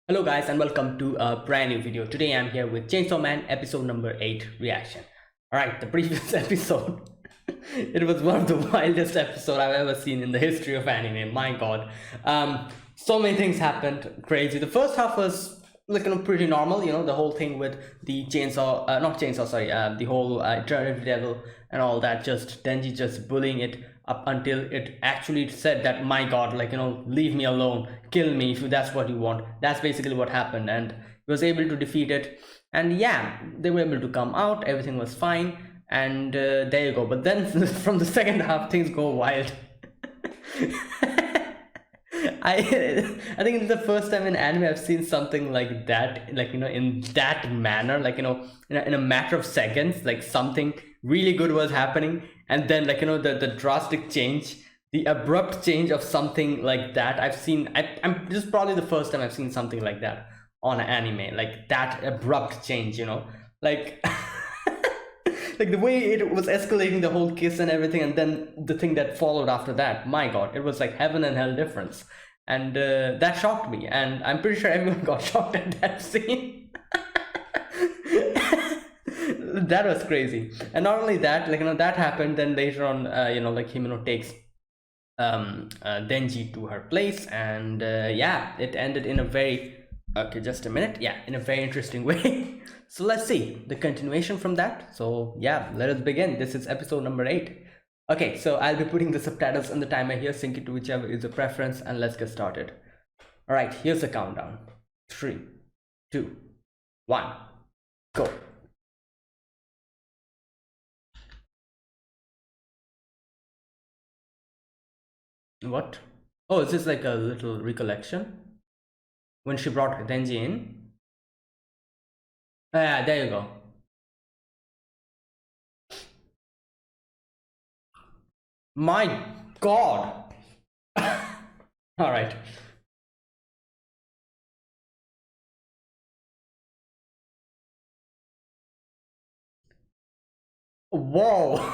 Hello guys and welcome to a brand new video. Today I'm here with Chainsaw Man episode number 8 reaction. Alright, the previous episode, it was one of the wildest episodes I've ever seen in the history of anime. My god. So many things happened, crazy. The first half was pretty normal, the whole thing with the chainsaw, not chainsaw, sorry, the whole eternity devil and all that, just Denji just bullying it up until it actually said that, my god, leave me alone, kill me if that's what you want. That's basically what happened, and he was able to defeat it. And yeah, they were able to come out, everything was fine, and there you go. But then from the second half, things go wild. I think it's the first time in anime I've seen something like that, in that manner, in a matter of seconds, like something really good was happening, and then the drastic change, the abrupt change of something like that. I'm this is probably the first time I've seen something like that on anime, like that abrupt change, like like the way it was escalating, the whole kiss and everything, and then the thing that followed after that, my god, it was like heaven and hell difference. And that shocked me, and I'm pretty sure everyone got shocked at that scene. That was crazy. And not only that, that happened, then later on, Himeno takes Denji to her place, and yeah, it ended in a very, okay, just a minute, yeah, in a very interesting way. So let's see the continuation from that. So yeah, let us begin. This is episode number 8. Okay, so I'll be putting the subtitles on the timer here, sync it to whichever is your preference, and let's get started. All right, here's the countdown. 3, 2, 1, go. What? Oh, is this like a little recollection when she brought Denji in? Yeah, there you go. My god. All right. Whoa.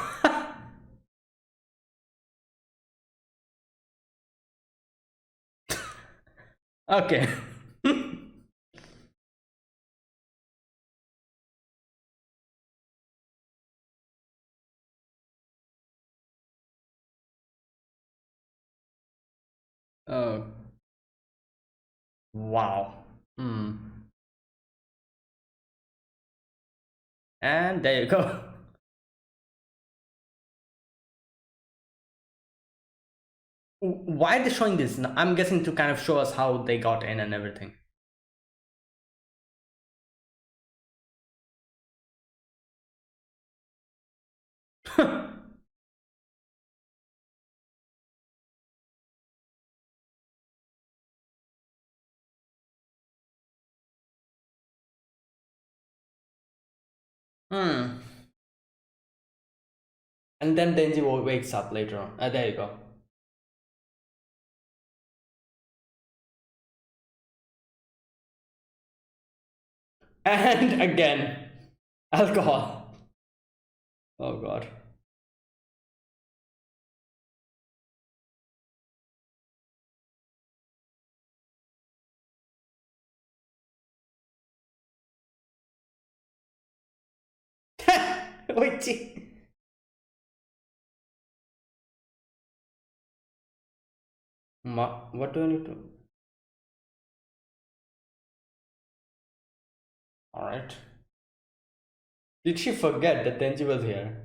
Okay. Oh, wow. Hmm. And there you go. Why are they showing this? I'm guessing to kind of show us how they got in and everything. Hmm. And then Denji wakes up later on. There you go. And again, alcohol. Oh god. Wait. What do I need to? All right. Did she forget that Denji was here?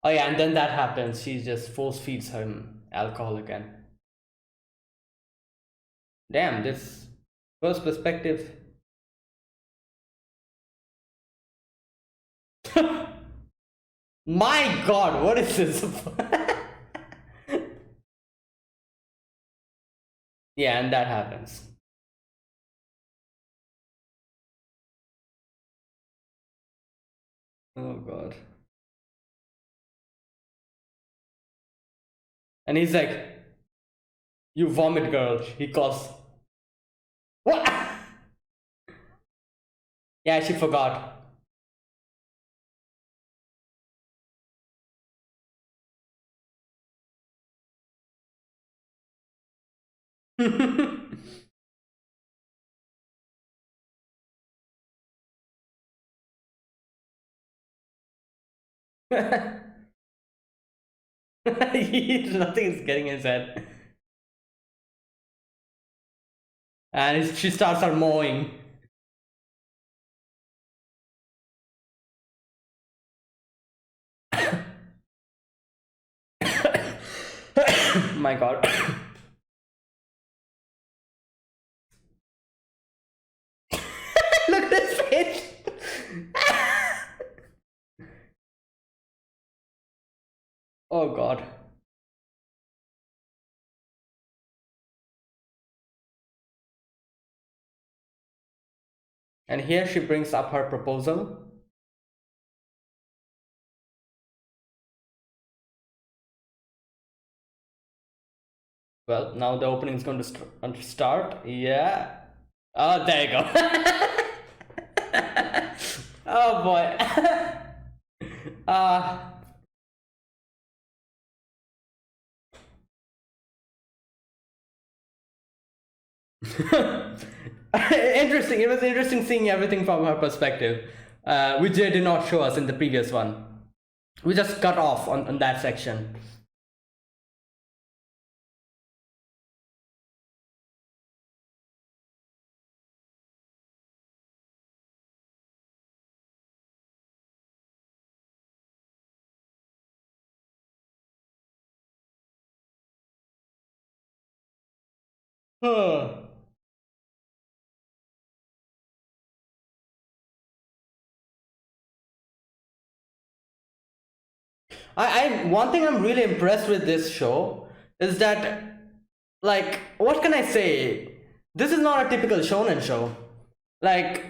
Oh yeah, and then that happens. She just force feeds him alcohol again. Damn, this first perspective. My god, what is this? Yeah, and that happens. Oh god. And he's like, "You vomit, girl." He calls. What? Yeah, she forgot. Nothing is getting in his head. And she starts her mowing. My god. Look at this face. Oh god. And here she brings up her proposal. Well, now the opening is going to start. Yeah. Oh, there you go. Oh boy. uh Interesting. It was interesting seeing everything from her perspective, which they did not show us in the previous one. We just cut off on that section. Huh. I one thing I'm really impressed with this show is that, like, what can I say? This is not a typical shonen show. Like,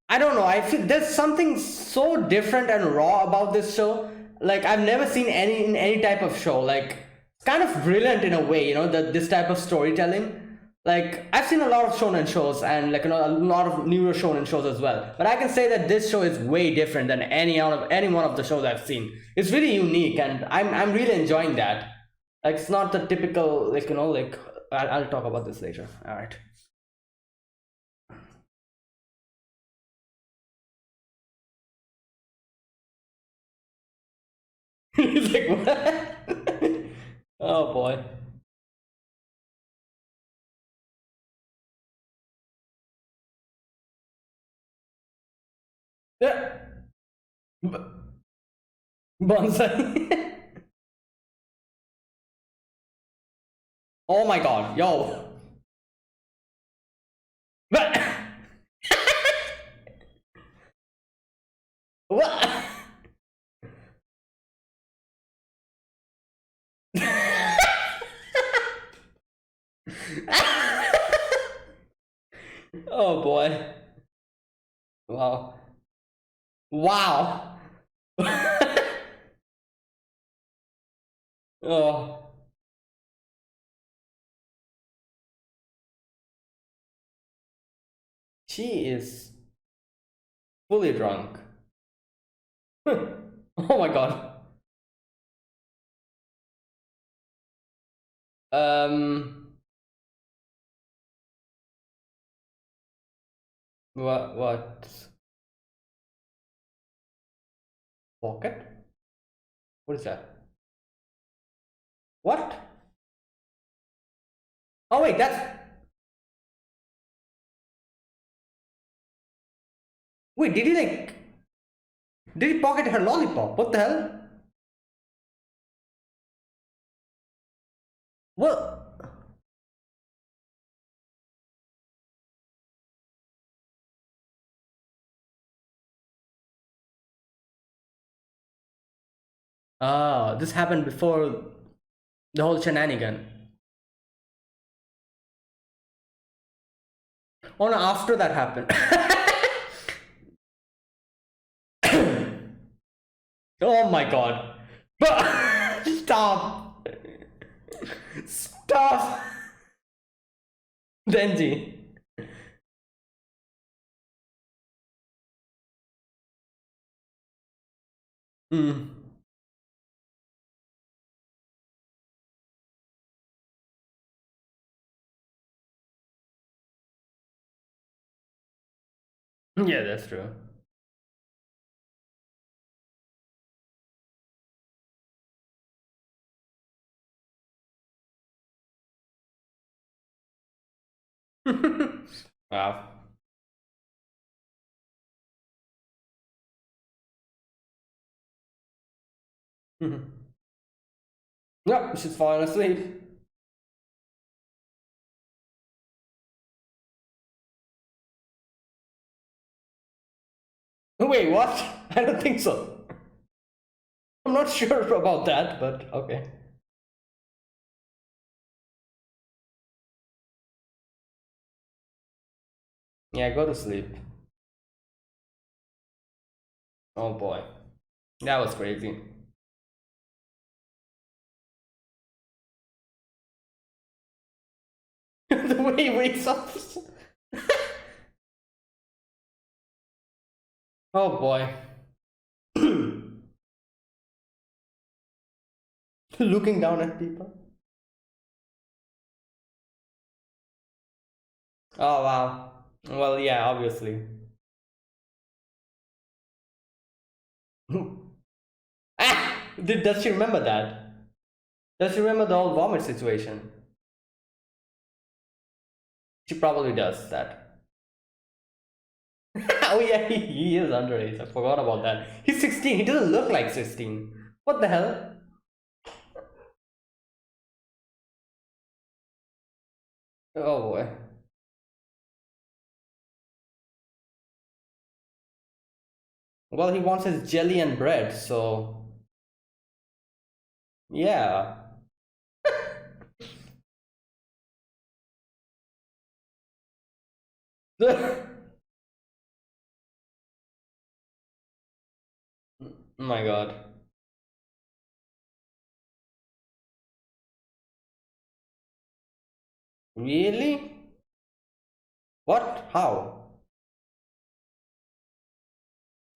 I don't know, I feel there's something so different and raw about this show. Like, I've never seen any in any type of show. Like, it's kind of brilliant in a way, that this type of storytelling. Like, I've seen a lot of shonen shows and, like, a lot of newer shonen shows as well, but I can say that this show is way different than any one of the shows I've seen. It's really unique, and I'm really enjoying that. Like, it's not the typical, like, like, I'll talk about this later. All right. He's like, what? Oh boy. Yeah. Bonsai. Oh my god, yo. But what? Oh boy. Wow. Wow. Oh, she is fully drunk. Oh my god. Um, what? Pocket? What is that? What? Oh wait, that's. Wait, did he like. Did he pocket her lollipop? What the hell? What? Ah, this happened before the whole shenanigan. Oh no, after that happened. Oh my god. But stop. Stop. Denji. Mm. Yeah, that's true. Wow. Yep, she's falling asleep. Wait, what? I don't think so. I'm not sure about that, but okay. Yeah, go to sleep. Oh boy. That was crazy. The way he wakes up. Oh boy. Looking down at people. Oh wow. Well, yeah, obviously. Ah! Does she remember that? Does she remember the whole vomit situation? She probably does that. Oh yeah, he is underage. I forgot about that. He's 16. He doesn't look like 16. What the hell? Oh boy. Well, he wants his jelly and bread, so yeah. My god. Really? What? How?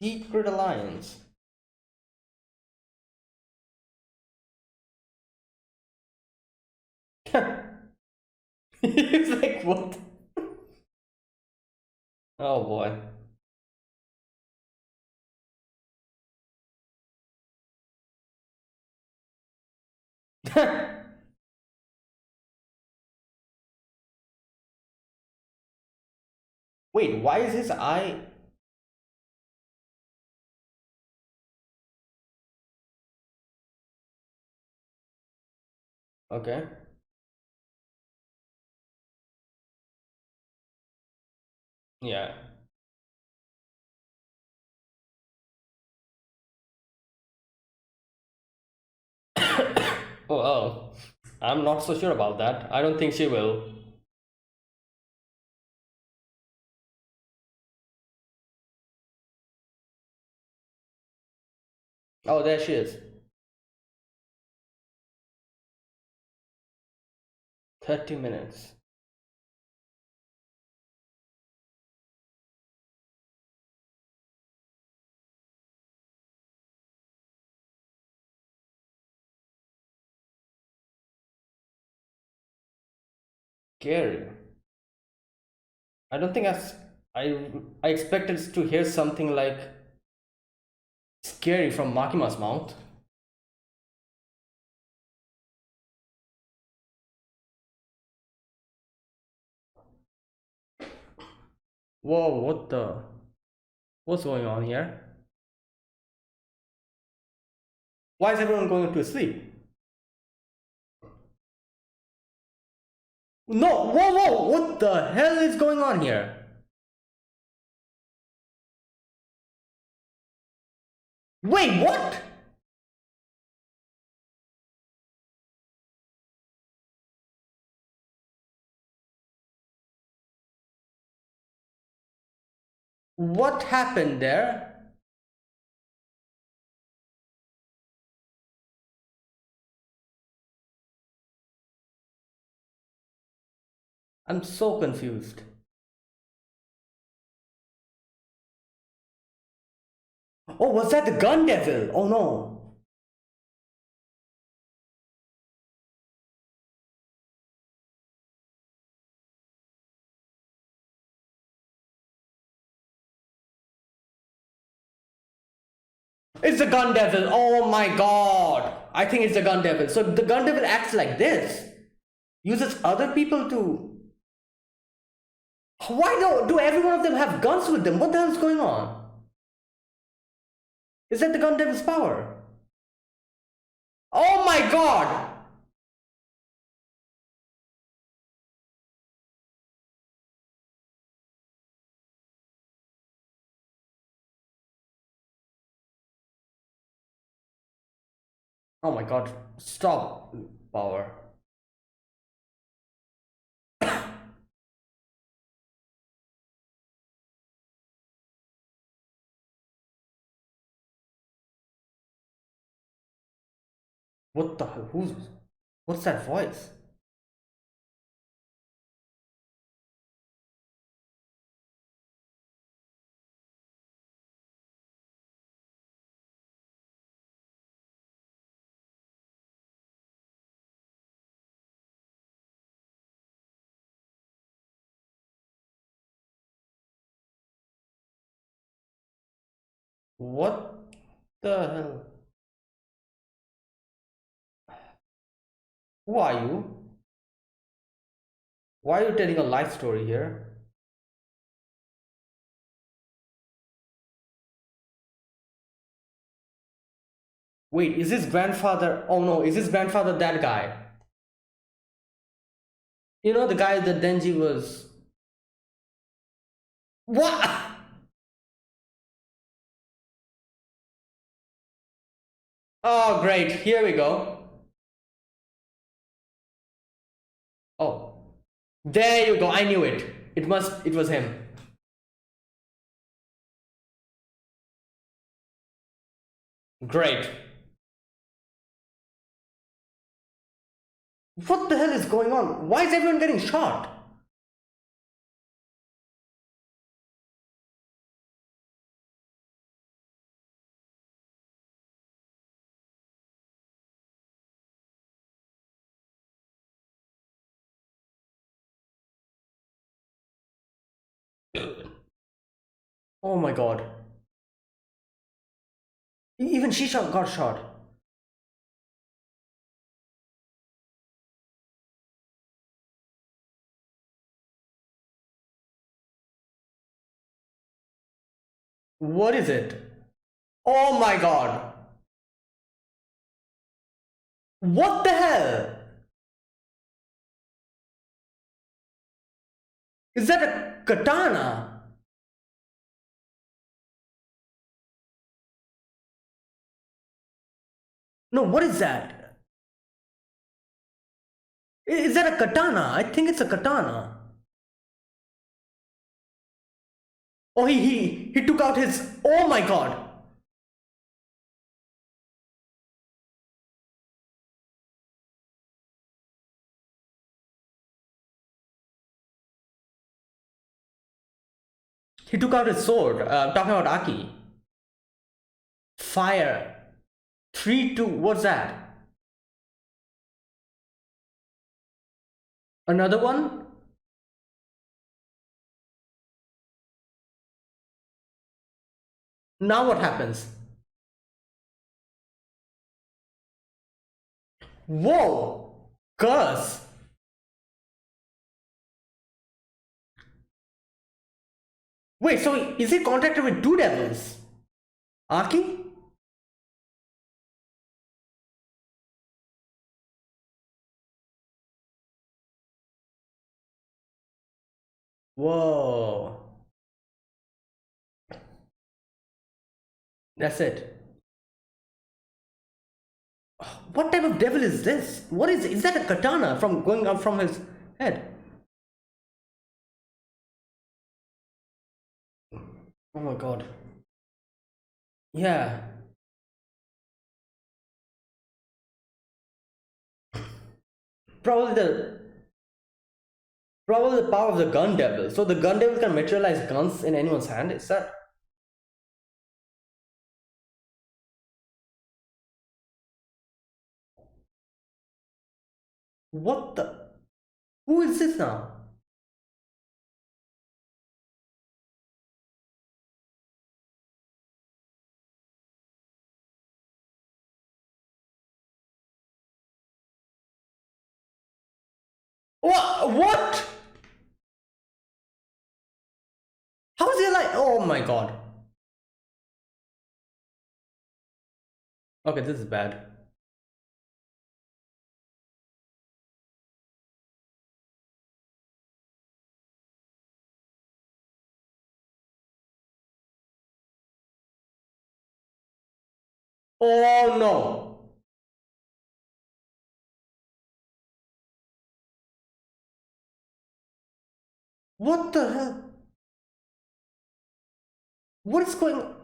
Secret alliance. He's like, what? Oh boy. Wait, why is his eye? Okay. Yeah. Well, I'm not so sure about that. I don't think she will. Oh, there she is. 30 minutes. Scary. I don't think I expected to hear something like scary from Makima's mouth. Whoa, what the? What's going on here? Why is everyone going to sleep? No, whoa, whoa, what the hell is going on here? Wait, what? What happened there? I'm so confused. Oh, was that the gun devil? Oh no. It's the gun devil. Oh my god. I think it's the gun devil. So the gun devil acts like this. Uses other people to. Why do every one of them have guns with them? What the hell is going on? Is that the gun devil's power? Oh my god! Oh my god, stop power. What the hell? What's that voice? What the hell? Who are you? Why are you telling a life story here? Wait, is his grandfather? Oh no, is his grandfather that guy? You know, the guy that Denji was. What? Oh, great. Here we go. Oh, there you go. I knew it. It was him. Great. What the hell is going on? Why is everyone getting shot? Oh my god. Even she got shot. What is it? Oh my god. What the hell? Is that a katana? No, what is that? Is that a katana? I think it's a katana. Oh, he took out his. Oh my god. He took out his sword. Talking about Aki. Fire. 3, 2. What's that? Another one? Now what happens? Whoa! Curse! Wait, so is he contracted with two devils? Aki? Whoa. That's it. What type of devil is this? What is that a katana from going up from his head? Oh my god. Yeah. Probably the power of the gun devil. So the gun devil can materialize guns in anyone's hand, is that? What the? Who is this now? What? my god. Okay, this is bad. Oh no. What the hell? What is going on?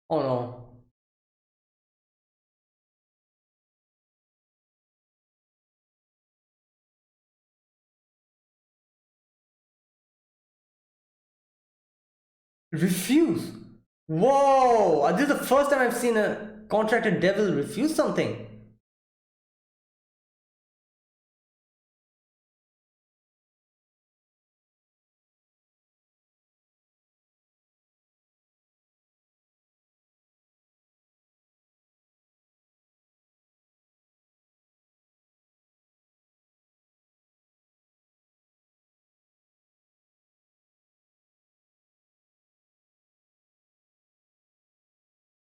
Oh no. Refuse. Whoa! This is the first time I've seen a contracted devil refuse something.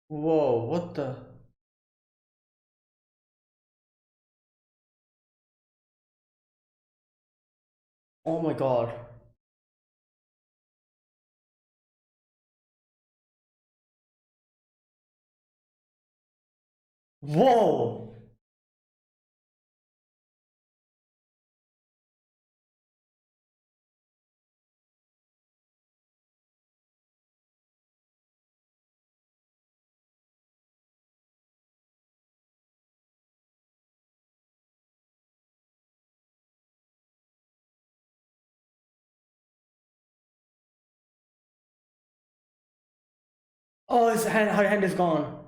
Whoa, what the? Oh my god. Whoa! Oh, her hand is gone.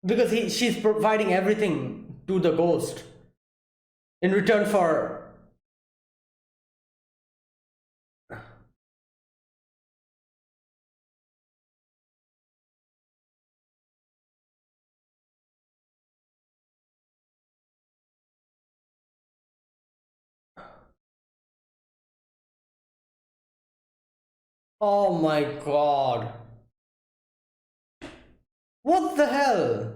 Because she's providing everything to the ghost in return for. Oh my god. What the hell?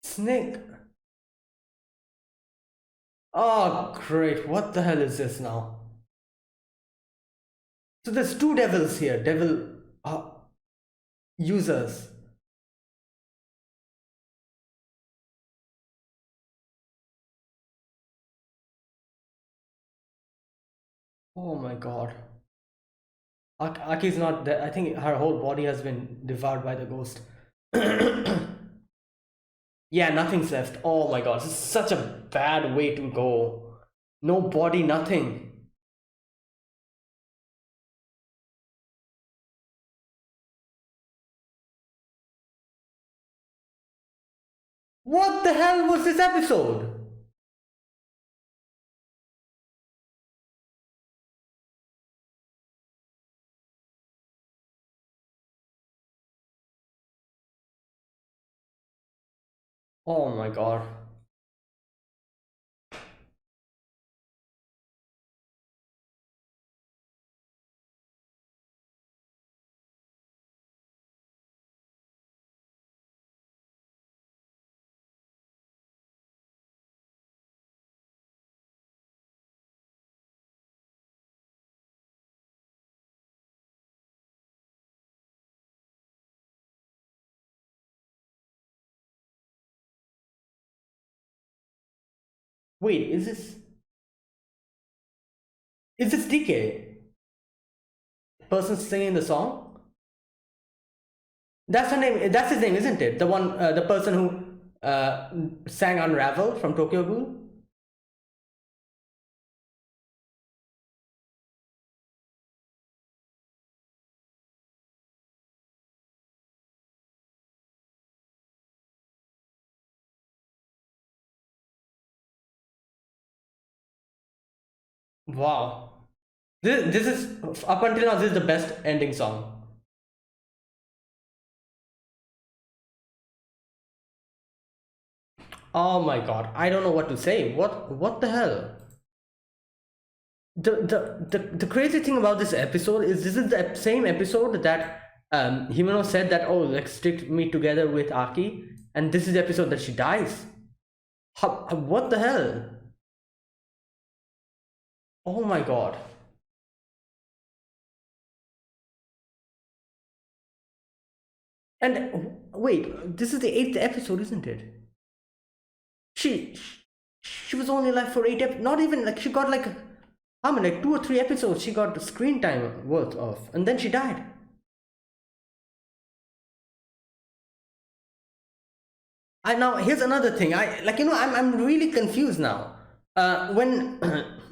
Snake. Oh, great. What the hell is this now? So there's two devils here. Devil users. Oh my god. Aki's not there. I think her whole body has been devoured by the ghost. Yeah, nothing's left. Oh my god. This is such a bad way to go. No body, nothing. What the hell was this episode? Oh my god. Wait, is this DK? Person singing the song? That's her name. That's his name, isn't it? The one, the person who sang Unravel from Tokyo Ghoul. Wow. This is, up until now, this is the best ending song. Oh my god, I don't know what to say. What the hell? The crazy thing about this episode is this is the same episode that Himeno said that, oh, like stick me together with Aki, and this is the episode that she dies. What the hell? Oh my god. And wait, this is the eighth episode, isn't it? She she was only alive for not even like she got like how many, like 2 or 3 episodes she got screen time worth of, and then she died. I now here's another thing. I like I'm really confused now. When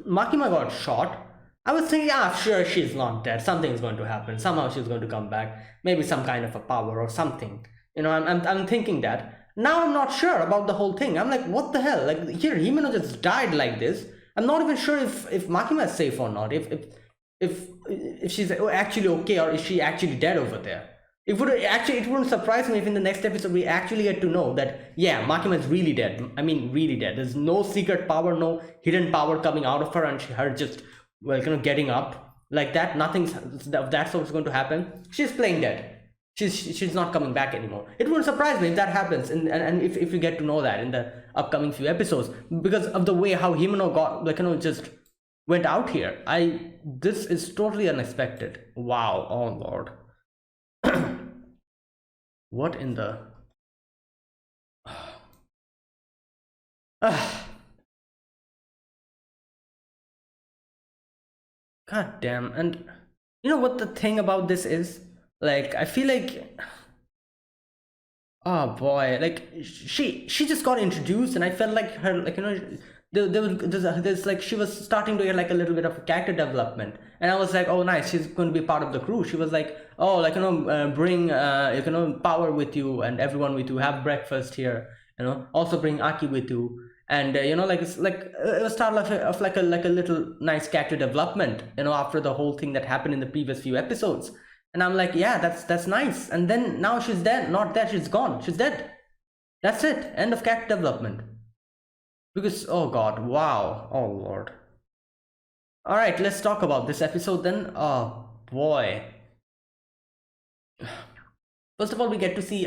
Makima got shot, I was thinking, yeah, sure, she's not dead. Something's going to happen. Somehow she's going to come back. Maybe some kind of a power or something. I'm thinking that. Now I'm not sure about the whole thing. I'm like, what the hell? Like here, Himeno just died like this. I'm not even sure if Makima is safe or not. If she's actually okay, or is she actually dead over there? It wouldn't surprise me if in the next episode we actually get to know that, yeah, Makima is really dead. I mean, really dead. There's no secret power, no hidden power coming out of her, and her just, well, getting up like that. Nothing's of that sort is going to happen. She's playing dead. She's not coming back anymore. It wouldn't surprise me if that happens, and if we get to know that in the upcoming few episodes, because of the way how Himeno got, just went out here. This is totally unexpected. Wow. Oh lord. What in the god damn. And you know what the thing about this is, like, I feel like, oh boy, like she just got introduced, and I felt like her, there's like she was starting to get like a little bit of a character development, and I was like, oh nice, she's going to be part of the crew. She was like, oh, like, bring power with you and everyone with you, have breakfast here, also bring Aki with you. And like it's like it was start of like a little nice character development, after the whole thing that happened in the previous few episodes. And I'm like, yeah, that's nice. And then now she's dead. Not dead, she's gone. She's dead. That's it. End of character development. Because, oh god, wow. Oh lord. Alright, let's talk about this episode then. Oh boy. First of all, we get to see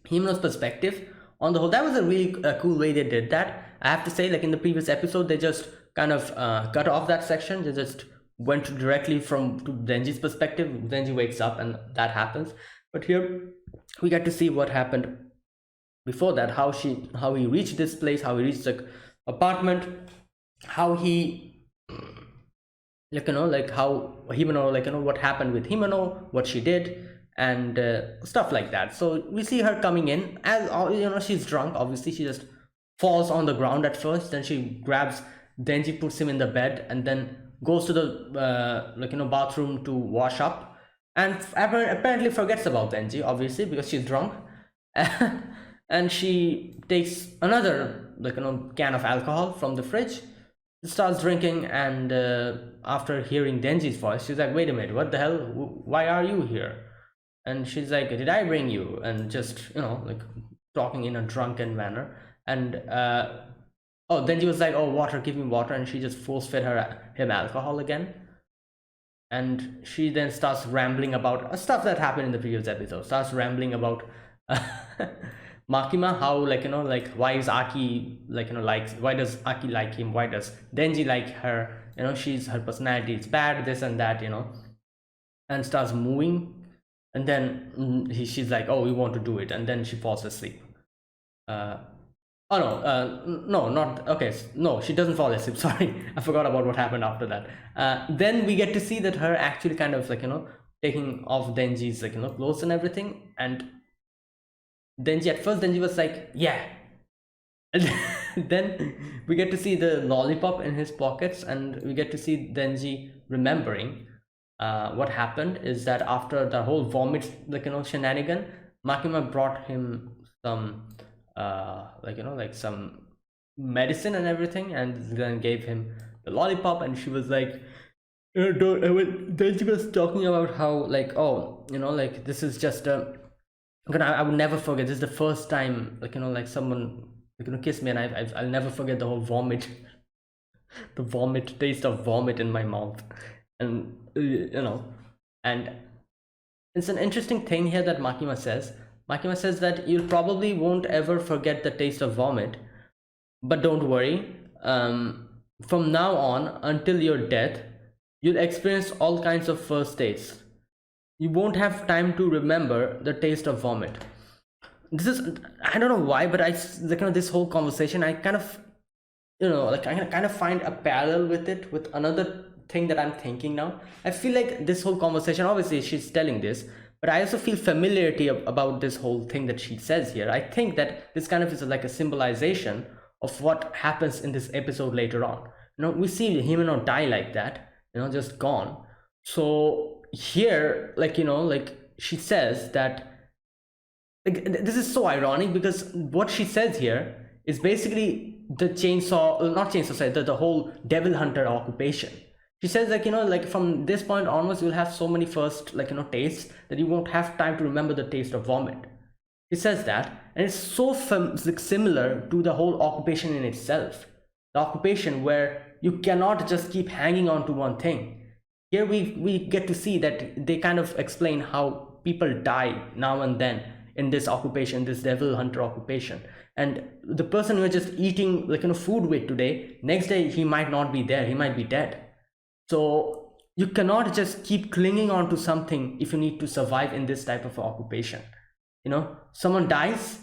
Himeno's perspective on the whole. That was a really cool way they did that. I have to say, like in the previous episode, they just kind of cut off that section. They just went directly from to Denji's perspective. Denji wakes up and that happens. But here we get to see what happened before that, how he reached this place, how he reached the apartment, how he, like how Himeno, what happened with Himeno, what she did, and stuff like that. So we see her coming in as, she's drunk. Obviously she just falls on the ground at first, then she grabs Denji, puts him in the bed, and then goes to the bathroom to wash up, and apparently forgets about Denji, obviously, because she's drunk. And she takes another can of alcohol from the fridge, starts drinking, and after hearing Denji's voice, she's like, wait a minute, what the hell, why are you here? And she's like, did I bring you? And just talking in a drunken manner. And oh, then she was like, oh, water, give me water. And she just force fed him alcohol again. And she then starts rambling about stuff that happened in the previous episode. Starts rambling about Makima, how why is Aki likes, why does Aki like him? Why does Denji like her? She's, her personality is bad, this and that, and starts moving. And then she's like, oh, we want to do it. And then she falls asleep. Oh no, no, not okay. No, she doesn't fall asleep. Sorry, I forgot about what happened after that. Then we get to see that her actually kind of taking off Denji's clothes and everything. And Denji, at first, Denji was like, yeah. And then we get to see the lollipop in his pockets, and we get to see Denji remembering what happened is that after the whole vomit shenanigan, Makima brought him some some medicine and everything, and then gave him the lollipop, and she was like, don't, then she was talking about how, like, oh, like, this is just a, I would never forget, this is the first time, like, like, someone, like, kissed me, and I'll never forget the whole vomit, the vomit, taste of vomit in my mouth. And and it's an interesting thing here that Makima says that you probably won't ever forget the taste of vomit, but don't worry. From now on until your death, you'll experience all kinds of first tastes. You won't have time to remember the taste of vomit. This is, I don't know why, but this whole conversation, I kind of, like, I kind of find a parallel with it, with another thing that I'm thinking now. I feel like this whole conversation, obviously she's telling this, but I also feel familiarity about this whole thing that she says here. I think that this kind of is like a symbolization of what happens in this episode later on. We see Himeno die like that, just gone. So here, like, like, she says that, like, this is so ironic, because what she says here is basically the not chainsaw, sorry, the whole devil hunter occupation. She says, like, like, from this point onwards, you'll have so many first, like, tastes that you won't have time to remember the taste of vomit. He says that, and it's so like, similar to the whole occupation in itself. The occupation where you cannot just keep hanging on to one thing. Here we get to see that they kind of explain how people die now and then in this occupation, this devil hunter occupation. And the person who are just eating, like, food with today, next day he might not be there, he might be dead. So you cannot just keep clinging on to something if you need to survive in this type of occupation. Someone dies,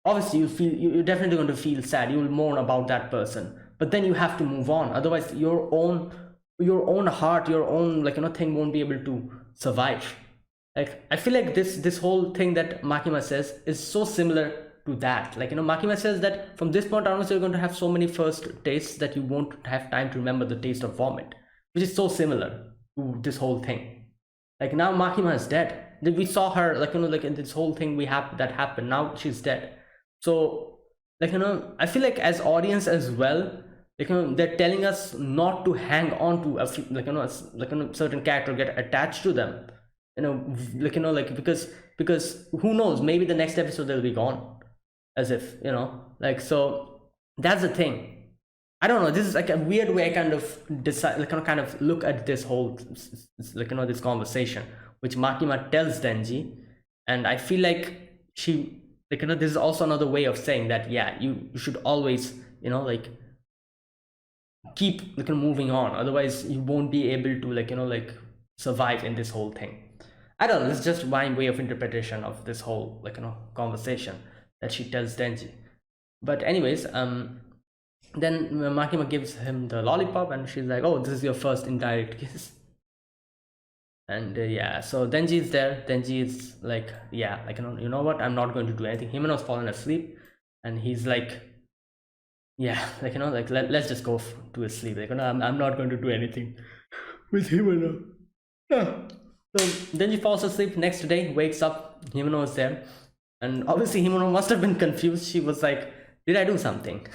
obviously you're definitely going to feel sad, you will mourn about that person, but then you have to move on. Otherwise your own heart, your own, like, thing won't be able to survive. Like, I feel like this whole thing that Makima says is so similar to that. Like, Makima says that from this point onwards, you're going to have so many first tastes that you won't have time to remember the taste of vomit, which is so similar to this whole thing. Like, now Makima is dead. We saw her, like, like, in this whole thing that happened. Now she's dead. So, like, I feel like as audience as well, like, they're telling us not to hang on to a, like, a certain character, get attached to them. Like, like, because who knows, maybe the next episode they'll be gone, as if, like, so that's the thing. I don't know, this is like a weird way I kind of decide, like, kind of look at this whole, like, this conversation which Makima tells Denji. And I feel like she, like, this is also another way of saying that, yeah, you should always, like, keep, like, moving on, otherwise you won't be able to, like, like, survive in this whole thing. I don't know, this is just my way of interpretation of this whole, like, conversation that she tells Denji. But anyways, then Makima gives him the lollipop, and she's like, oh, this is your first indirect kiss. And yeah, so Denji is there. Denji is like, yeah, like, you know what, I'm not going to do anything. Himeno's fallen asleep, and he's like, yeah, like, like, let's just go to his sleep. Like, I'm not going to do anything with Himeno. Yeah. So Denji falls asleep. Next day, wakes up, Himeno is there. And obviously Himeno must have been confused. She was like, did I do something?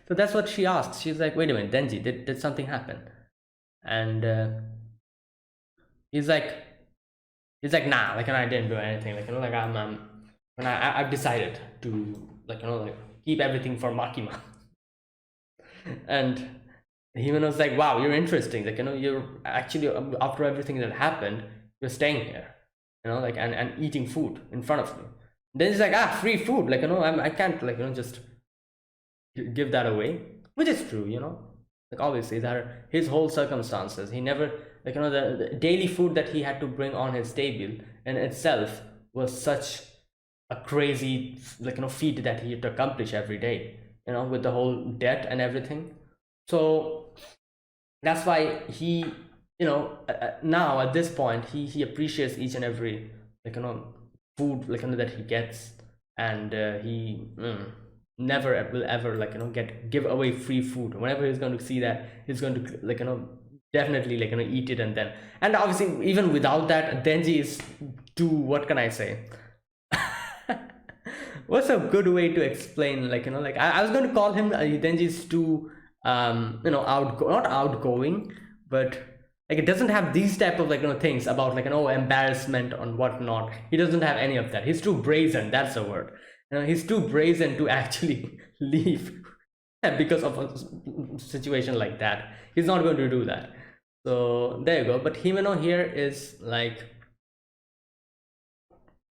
So that's what she asked. She's like, wait a minute, Denji, did something happen? And he's like, nah, like, I didn't do anything. Like, like, I've decided to, like, like, keep everything for Makima. And Himeno's like, wow, you're interesting. Like, you're actually, after everything that happened, you're staying here, like, and eating food in front of me. Then he's like, free food. Like, I can't, like, just give that away, which is true, like, obviously that his whole circumstances, he never, like, the daily food that he had to bring on his table in itself was such a crazy, like, feat that he had to accomplish every day, with the whole debt and everything. So that's why he, now at this point, he appreciates each and every, like, food, like, that he gets. And he never will ever, like, give away free food. Whenever he's going to see that, he's going to, like, definitely, like, eat it. And obviously, even without that, Denji is too, what can I say, what's a good way to explain, like, like I was going to call him Denji's too not outgoing, but like it doesn't have these type of like things about like embarrassment and whatnot. He doesn't have any of that. He's too brazen, that's the word. He's too brazen to actually leave because of a situation like that. He's not going to do that. So there you go. But Himeno here is like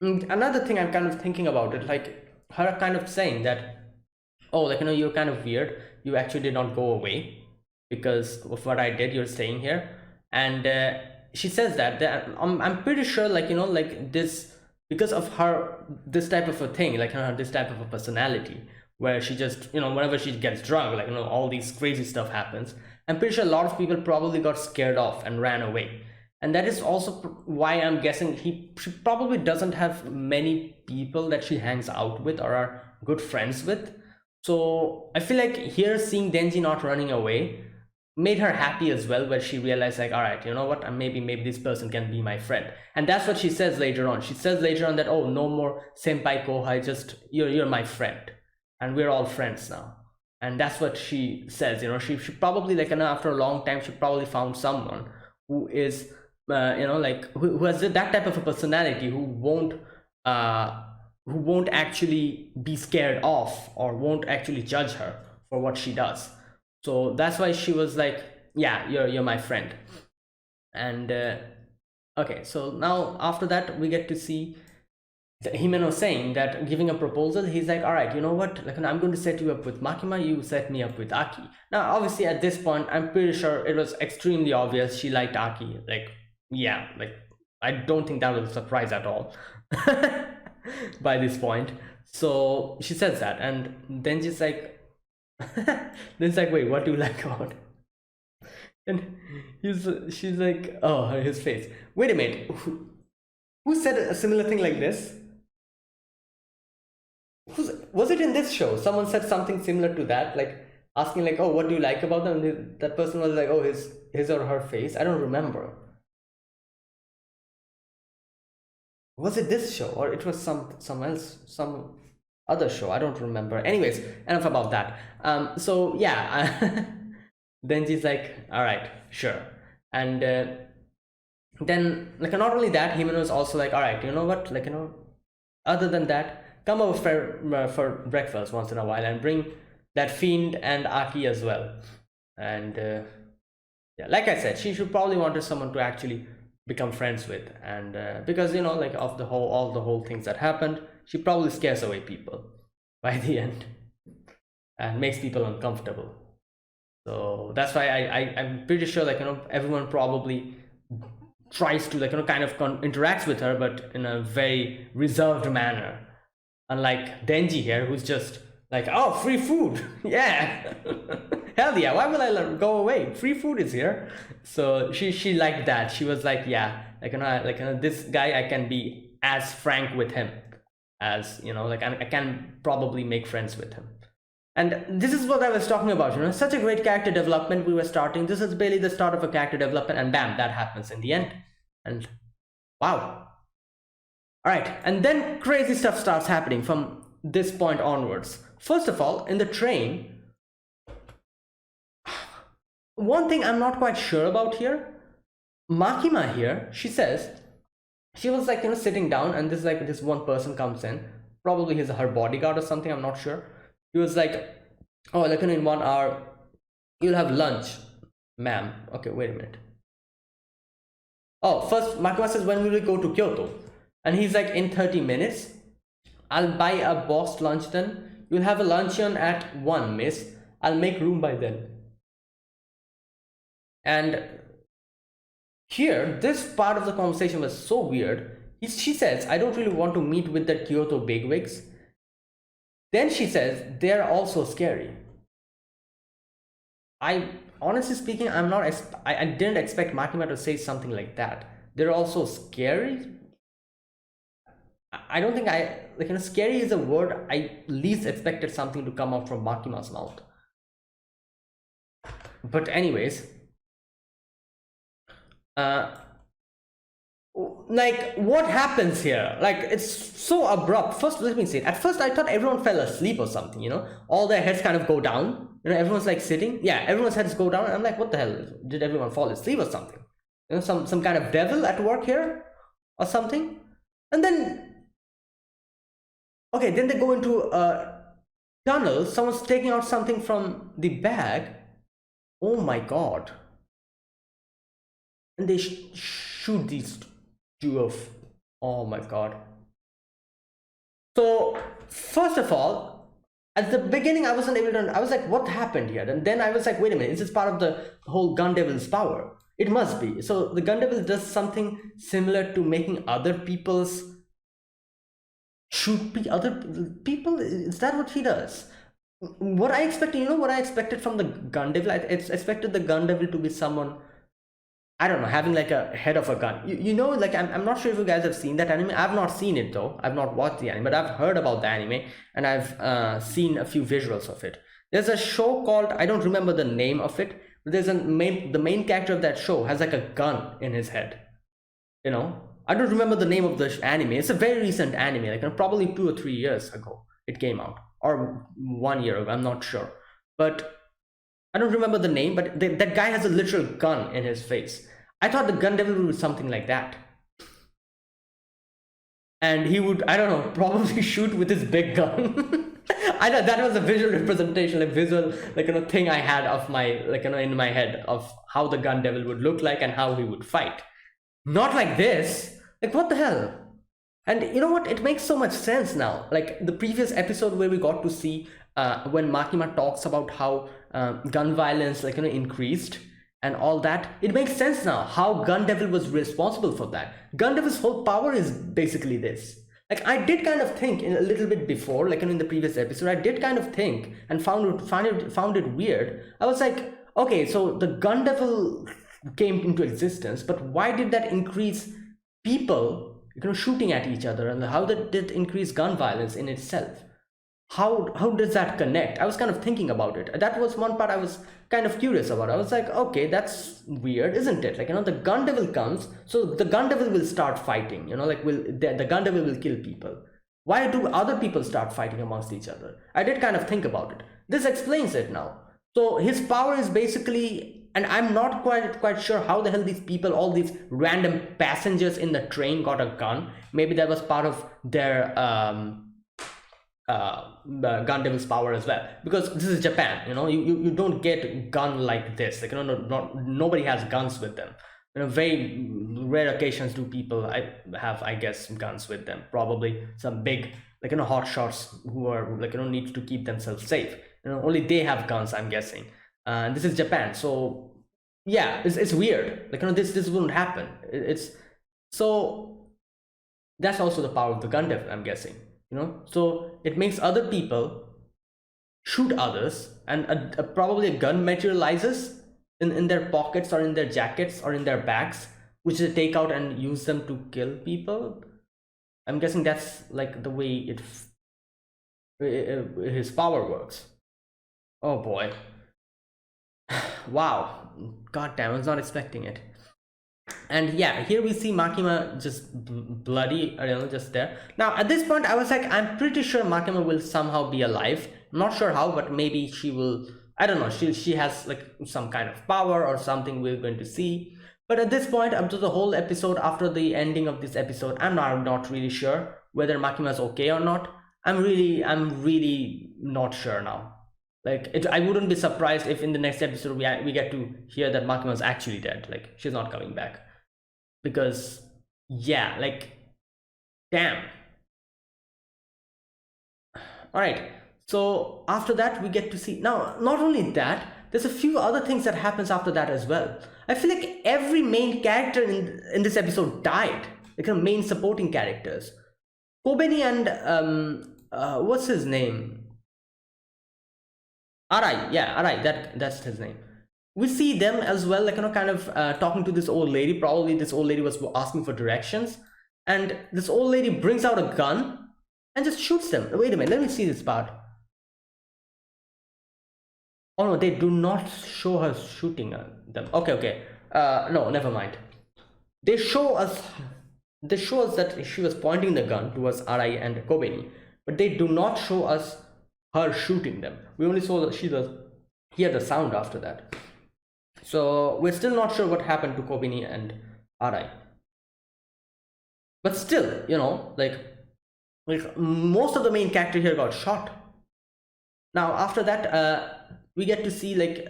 another thing I'm kind of thinking about it, like her kind of saying that, oh, like you're kind of weird, you actually did not go away because of what I did, you're staying here. And she says that I'm pretty sure, like like this, because of her this type of a thing, like this type of a personality where she just whenever she gets drunk, like all these crazy stuff happens. I'm pretty sure a lot of people probably got scared off and ran away. And that is also why I'm guessing she probably doesn't have many people that she hangs out with or are good friends with. So I feel like here seeing Denji not running away made her happy as well, where she realized like, all right, you know what, maybe this person can be my friend. And that's what she says later on. She says later on that, oh, no more senpai kohai, just you're my friend and we're all friends now. And that's what she says. She probably, like, after a long time, she probably found someone who is like who has that type of a personality, who won't actually be scared off or won't actually judge her for what she does. So that's why she was like, yeah, you're my friend. And okay, so now after that we get to see Himeno saying that, giving a proposal. He's like, all right, you know what, like, I'm going to set you up with Makima, you set me up with Aki. Now obviously at this point I'm pretty sure it was extremely obvious she liked Aki. Like, yeah, like I don't think that was a surprise at all by this point. So she says that, and then she's like then it's like, wait, what do you like about it? And she's like, oh, his face. Wait a minute, who said a similar thing like this? Was it in this show? Someone said something similar to that, like asking like, oh, what do you like about them? And that person was like, oh, his or her face. I don't remember. Was it this show, or it was some else, some other show? I don't remember. Anyways, enough about that. So yeah, then she's like, all right, sure. And then, like, not only that, Himeno is also like, all right, you know what, like, other than that, come over for breakfast once in a while and bring that fiend and Aki as well. And yeah, like I said, she should probably wanted someone to actually become friends with. And because like of all the whole things that happened, she probably scares away people by the end and makes people uncomfortable. So that's why I'm pretty sure, like, everyone probably tries to, like, kind of interacts with her, but in a very reserved manner. Unlike Denji here, who's just like, oh, free food, yeah, hell yeah, why will I go away? Free food is here. So she liked that. She was like, yeah, like, this guy, I can be as frank with him as, like, I can probably make friends with him. And this is what I was talking about, such a great character development we were starting. This is barely the start of a character development, and bam, that happens in the end. And wow. All right, and then crazy stuff starts happening from this point onwards. First of all, in the train, one thing I'm not quite sure about here, Makima here, she says, she was like, sitting down, and this one person comes in, probably he's her bodyguard or something, I'm not sure. He was like, oh, like, in 1 hour, you'll have lunch, ma'am. Okay, wait a minute. Oh, first, Makima says, when will we go to Kyoto? And he's like, in 30 minutes. I'll buy a boxed lunch then. You'll have a luncheon at 1, miss. I'll make room by then. And here, this part of the conversation was so weird. She says, I don't really want to meet with the Kyoto bigwigs. Then she says, they're also scary. Honestly speaking, I didn't expect Makima to say something like that. They're also scary? I don't think scary is a word I least expected something to come out from Makima's mouth. But anyways, like what happens here? Like it's so abrupt. First, let me say, at first I thought everyone fell asleep or something, you know, all their heads kind of go down, you know, everyone's like sitting, yeah, everyone's heads go down, and I'm like, what the hell, did everyone fall asleep or something, you know, some kind of devil at work here or something. And then, okay, then they go into a tunnel, someone's taking out something from the bag. Oh my god. And they shoot these two of, oh my god. So first of all, at the beginning I wasn't able to, I was like, what happened here? And then I was like, wait a minute, is this part of the whole gun devil's power? It must be. So the gun devil does something similar to making other people's shoot other people. Is that what he does? What I expected, you know, what I expected from the gun devil, I expected the gun devil to be someone, I don't know, having like a head of a gun. You know, like I'm not sure if you guys have seen that anime. I've not seen it though. I've not watched the anime, but I've heard about the anime and I've seen a few visuals of it. There's a show called, I don't remember the name of it, but there's the main character of that show has like a gun in his head. You know, I don't remember the name of the anime. It's a very recent anime, like probably 2 or 3 years ago it came out, or 1 year ago. I'm not sure, but I don't remember the name, but that guy has a literal gun in his face. I thought the gun devil would be something like that. And he would, I don't know, probably shoot with his big gun. I know that was a visual representation, like visual, like, you know, thing I had of my, like, you know, in my head of how the gun devil would look like and how he would fight. Not like this. Like, what the hell? And you know what? It makes so much sense now. Like the previous episode where we got to see when Makima talks about how gun violence, like, you know, increased and all that. It makes sense now how Gun Devil was responsible for that. Gun Devil's whole power is basically this. Like I did kind of think in a little bit before, like in the previous episode, I did kind of think and found it weird. I was like, okay, so the Gun Devil came into existence, but why did that increase people, you know, shooting at each other, and how did it increase gun violence in itself? How does that connect? I was kind of thinking about it. That was one part I was kind of curious about. I was like, okay, that's weird, isn't it? Like, you know, the gun devil comes, so the gun devil will start fighting, you know, like the gun devil will kill people. Why do other people start fighting amongst each other? I did kind of think about it. This explains it now. So his power is basically, and I'm not quite sure how the hell these people, all these random passengers in the train got a gun. Maybe that was part of their gun devil's power as well, because this is Japan, you know, you don't get gun like this, like, you know, nobody has guns with them, you know. Very rare occasions do people have, I guess, guns with them. Probably some big, like, you know, hot shots who are, like, you know, need to keep themselves safe, you know, only they have guns, I'm guessing. And this is Japan, so yeah, it's weird, like, you know, this wouldn't happen. It's so that's also the power of the gun devil, I'm guessing, you know. So it makes other people shoot others, and probably a gun materializes in their pockets or in their jackets or in their bags, which they take out and use them to kill people. I'm guessing that's like the way his power works. Oh boy. Wow, god damn, I was not expecting it. And yeah, here we see Makima just bloody, you know, just there. Now at this point I was like, I'm pretty sure Makima will somehow be alive. Not sure how, but maybe she will, I don't know, she has like some kind of power or something we're going to see. But at this point, up to the whole episode, after the ending of this episode, I'm not really sure whether Makima's okay or not. I'm really not sure now. Like I wouldn't be surprised if in the next episode we get to hear that Makima's actually dead. Like she's not coming back, because yeah, like damn. All right. So after that, we get to see now. Not only that, there's a few other things that happens after that as well. I feel like every main character in this episode died. Like the main supporting characters, Kobeni and what's his name? Arai, yeah, Arai, that's his name. We see them as well, like, you know, kind of talking to this old lady. Probably this old lady was asking for directions, and this old lady brings out a gun and just shoots them. Wait a minute, let me see this part. Oh no, they do not show her shooting them. Okay, no, never mind. They show us. They show us that she was pointing the gun towards Arai and Kobeni, but they do not show us her shooting them. We only saw that she does hear the sound after that. So we're still not sure what happened to Kobeni and Arai. But still, like most of the main character here got shot. Now after that, we get to see like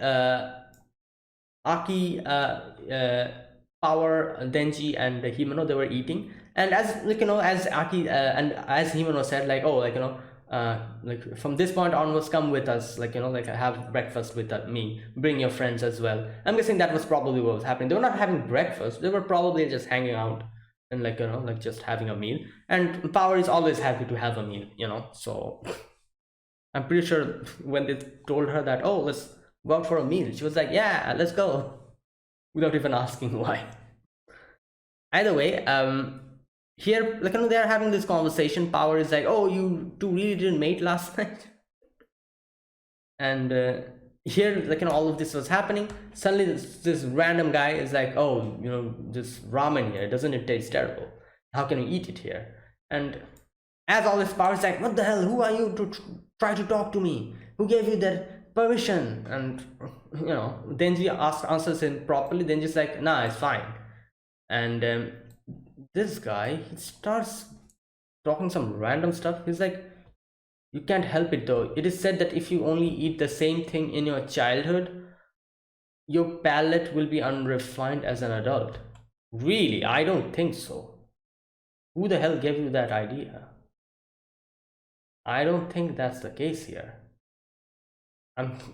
Aki, Power, Denji, and Himeno, they were eating, and as as Aki and as Himeno said, like, oh, like like from this point onwards, come with us, like like have breakfast with me, bring your friends as well. I'm guessing that was probably what was happening. They were not having breakfast, they were probably just hanging out and like like just having a meal. And Power is always happy to have a meal, so I'm pretty sure when they told her that, oh, let's go out for a meal, she was like, yeah, let's go, without even asking why. Either way, here, like they're having this conversation. Power is like, oh, you two really didn't mate last night. And here, like all of this was happening. Suddenly this random guy is like, oh, this ramen here, doesn't it taste terrible? How can we eat it here? And as always, Power is like, what the hell, who are you to try to talk to me? Who gave you that permission? And Denji answers him properly. Denji's like, nah, it's fine. And this guy, he starts talking some random stuff. He's like, you can't help it though. It is said that if you only eat the same thing in your childhood, your palate will be unrefined as an adult. Really? I don't think so. Who the hell gave you that idea? I don't think that's the case here.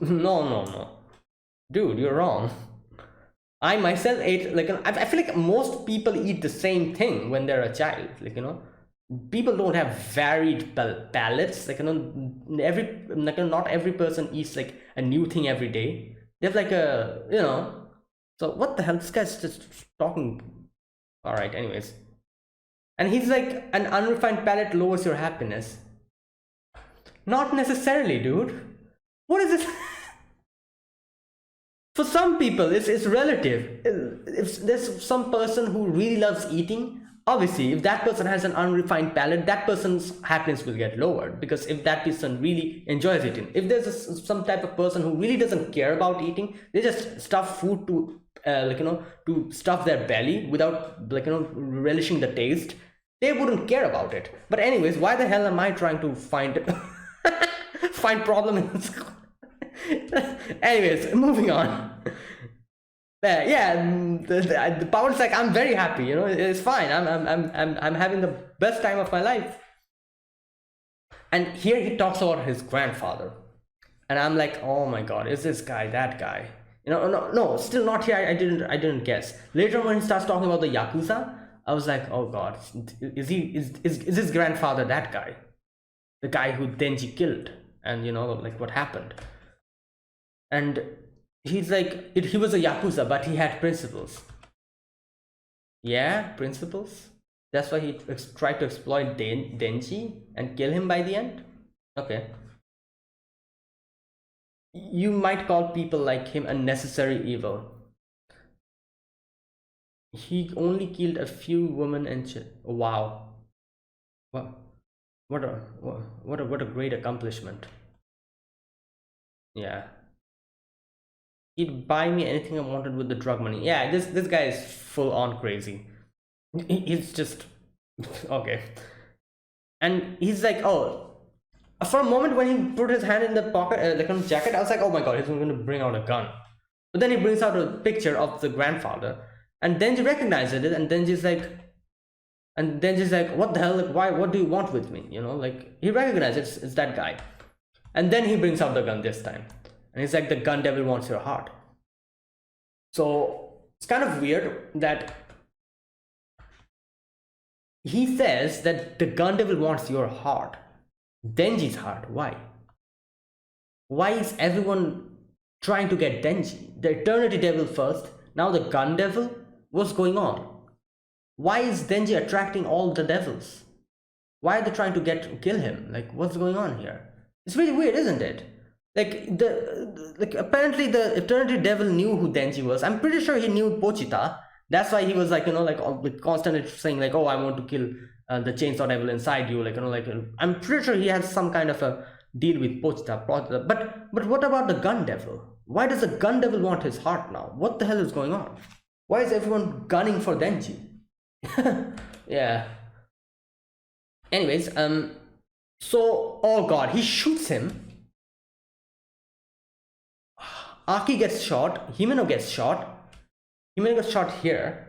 No. Dude, you're wrong. I myself ate, like, I feel like most people eat the same thing when they're a child, like, people don't have varied palates, like, not every person eats like a new thing every day. They have like a, so what the hell, this guy's just talking. All right, anyways. And he's like, an unrefined palate lowers your happiness. Not necessarily, dude. What is this? For some people, it's relative. If there's some person who really loves eating, obviously, if that person has an unrefined palate, that person's happiness will get lowered. Because if that person really enjoys eating, if there's some type of person who really doesn't care about eating, they just stuff food to, to stuff their belly without, relishing the taste, they wouldn't care about it. But anyways, why the hell am I trying to find problem in this? Anyways, moving on. The Power's like, I'm very happy, it's fine. I'm having the best time of my life. And here he talks about his grandfather, and I'm like, oh my god, is this guy that guy? No, still not here. I didn't guess. Later when he starts talking about the Yakuza, I was like, oh god, is his grandfather that guy? The guy who Denji killed, and like what happened? And he's like, he was a Yakuza, but he had principles. Yeah, principles? That's why he tried to exploit Denji and kill him by the end? Okay. You might call people like him a evil. He only killed a few women and wow. What a great accomplishment. Yeah. He'd buy me anything I wanted with the drug money. Yeah, this guy is full on crazy. He's just okay. And he's like, oh, for a moment when he put his hand in the pocket, like on the jacket, I was like, oh my god, he's going to bring out a gun. But then he brings out a picture of the grandfather, and then he recognizes it, and then she's like, what the hell? Like, why? What do you want with me? Like he recognizes it's that guy, and then he brings out the gun this time. And he's like, the gun devil wants your heart. So it's kind of weird that he says that the gun devil wants your heart. Denji's heart. Why? Why is everyone trying to get Denji? The eternity devil first, now the gun devil? What's going on? Why is Denji attracting all the devils? Why are they trying to kill him? Like, what's going on here? It's really weird, isn't it? Like apparently the eternity devil knew who Denji was. I'm pretty sure he knew Pochita. That's why he was like, like constantly saying like, oh, I want to kill the chainsaw devil inside you, like, like I'm pretty sure he has some kind of a deal with Pochta. But what about the gun devil? Why does the gun devil want his heart now? What the hell is going on? Why is everyone gunning for Denji? Yeah. Anyways, so, oh god, he shoots him. Aki gets shot, Himeno gets shot. Himeno gets shot here,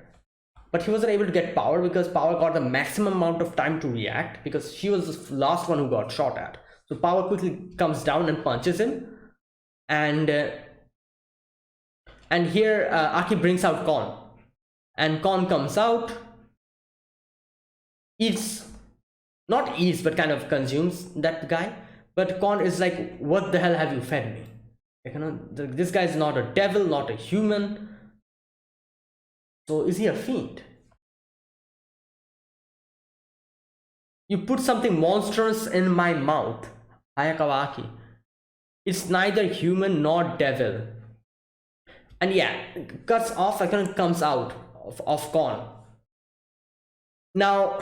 but he wasn't able to get Power because Power got the maximum amount of time to react because she was the last one who got shot at. So Power quickly comes down and punches him, and here Aki brings out Kon, and Kon comes out, eats, not eats, but kind of consumes that guy. But Kon is like, what the hell have you fed me? Like, this guy is not a devil, not a human. So is he a fiend? You put something monstrous in my mouth, Hayakawa. It's neither human nor devil. And yeah, cuts off, comes out of Kon. Now,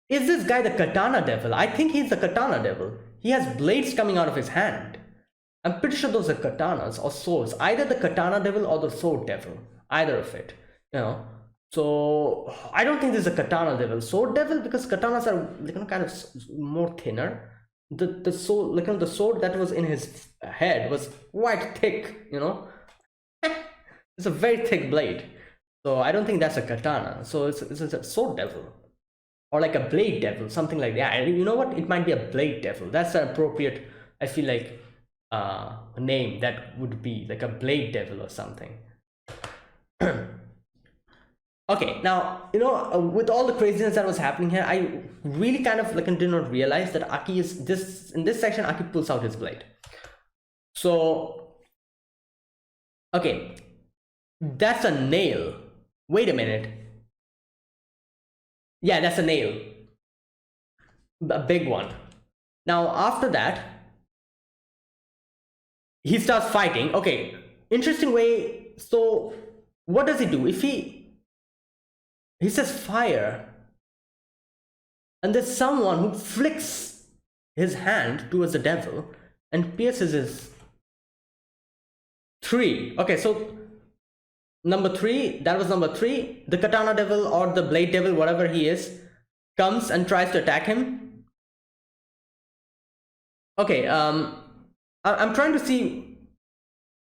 is this guy the katana devil? I think he's the katana devil. He has blades coming out of his hand. I'm pretty sure those are katanas or swords. Either the katana devil or the sword devil. Either of it. So I don't think this is a katana devil. Sword devil, because katanas are kind of more thinner. The sword, the sword that was in his head was quite thick, It's a very thick blade. So I don't think that's a katana. So it's a sword devil. Or like a blade devil, something like that. And you know what? It might be a blade devil. That's an appropriate, I feel like, name that would be like a blade devil or something. Okay, now, with all the craziness that was happening here, I really kind of did not realize that Aki is in this section, Aki pulls out his blade. So, okay, that's a nail. Wait a minute. Yeah, that's a nail. A big one. Now, after that, he starts fighting. Okay, interesting way. So, what does he do? If he says fire, and there's someone who flicks his hand towards the devil and pierces his 3. Okay, so number 3, that was number 3. The katana devil or the blade devil, whatever he is, comes and tries to attack him. Okay, I'm trying to see.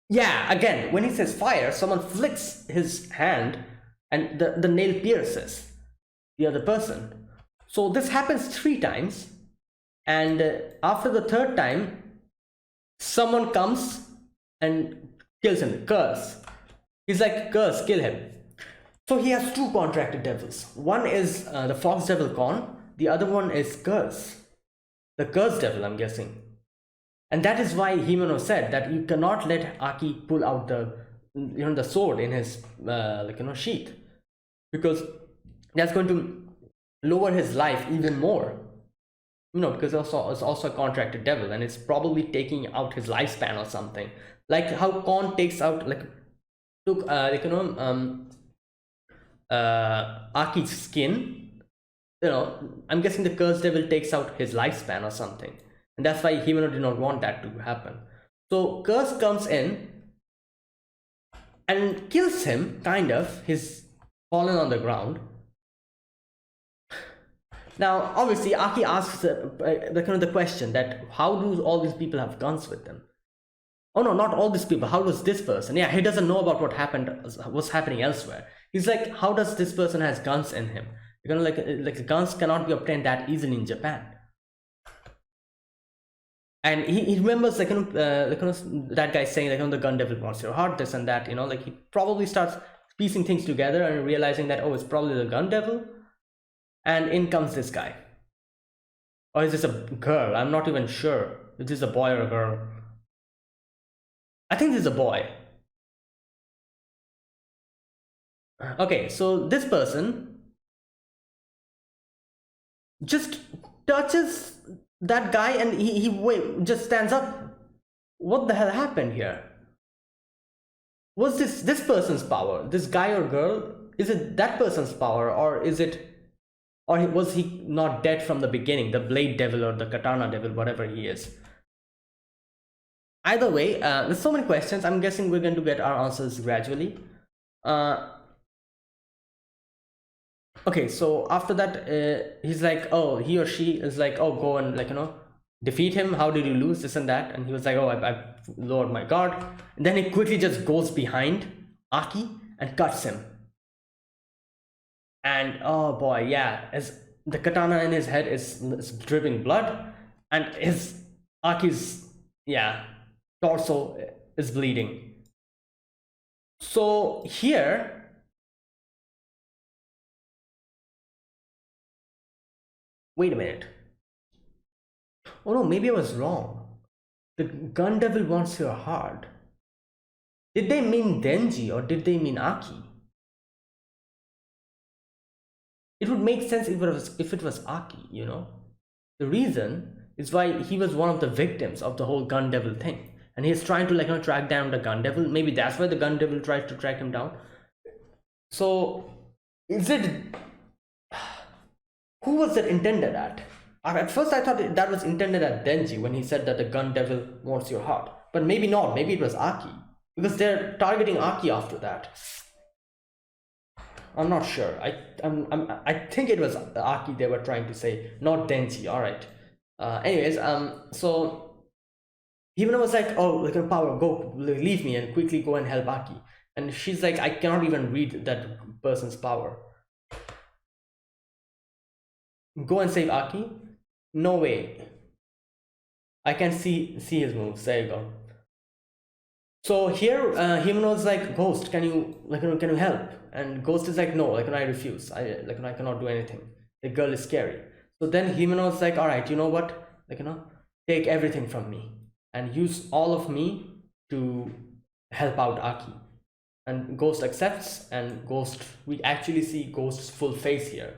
Yeah, again, when he says fire, someone flicks his hand and the nail pierces the other person. So this happens 3 times, and after the 3rd time, someone comes and kills him. Curse. He's like, curse, kill him. So he has 2 contracted devils. One is the fox devil Kon. The other one is Curse. The curse devil, I'm guessing. And that is why Himeno said that you cannot let Aki pull out the sword in his sheath, because that's going to lower his life even more. Because it's also a contracted devil, and it's probably taking out his lifespan or something. Like how Kon takes out Aki's skin. I'm guessing the cursed devil takes out his lifespan or something, and that's why Himeno did not want that to happen. So Curse comes in and kills him, kind of. He's fallen on the ground. Now, obviously, Aki asks the question that how do all these people have guns with them? Oh no, not all these people. How does this person? Yeah, he doesn't know about what's happening elsewhere. He's like, how does this person has guns in him? Like guns cannot be obtained that easily in Japan. And he remembers that guy saying the gun devil wants your heart, this and that. He probably starts piecing things together and realizing that, oh, it's probably the gun devil. And in comes this guy. Or is this a girl? I'm not even sure if this is a boy or a girl. I think this is a boy. Okay, so this person just touches that guy and he just stands up. What the hell happened here? was this person's power, this guy or girl, is it that person's power, or is it, or was he not dead from the beginning, the blade devil or the katana devil, whatever he is? Either way, there's so many questions. I'm guessing we're going to get our answers gradually. Okay, so after that, he's like, oh, he or she is like, oh, go and, like, defeat him. How did you lose, this and that? And he was like, oh, I lowered my guard. And then he quickly just goes behind Aki and cuts him. And oh boy, yeah, as the katana in his head is dripping blood, and his Aki's, yeah, torso is bleeding. So here, wait a minute. Oh no, maybe I was wrong. The gun devil wants your heart. Did they mean Denji or did they mean Aki? It would make sense if it was Aki, you know? The reason is why he was one of the victims of the whole gun devil thing. And he's trying to, like, track down the gun devil. Maybe that's why the gun devil tried to track him down. So, is it... Who was it intended at? At first I thought that was intended at Denji when he said that the gun devil wants your heart. But maybe not. Maybe it was Aki. Because they're targeting Aki after that. I'm not sure. I think it was Aki they were trying to say, not Denji. All right. Anyways, so Himeno was like, oh, like a power, go, leave me and quickly go and help Aki. And she's like, I cannot even read that person's power. Go and save Aki? No way. I can see his moves. There you go. So here, Himeno's like, Ghost, can you help? And Ghost is like, no, I refuse. I cannot do anything. The girl is scary. So then Himeno's like, all right, you know what? Take everything from me and use all of me to help out Aki. And Ghost accepts, and we actually see Ghost's full face here.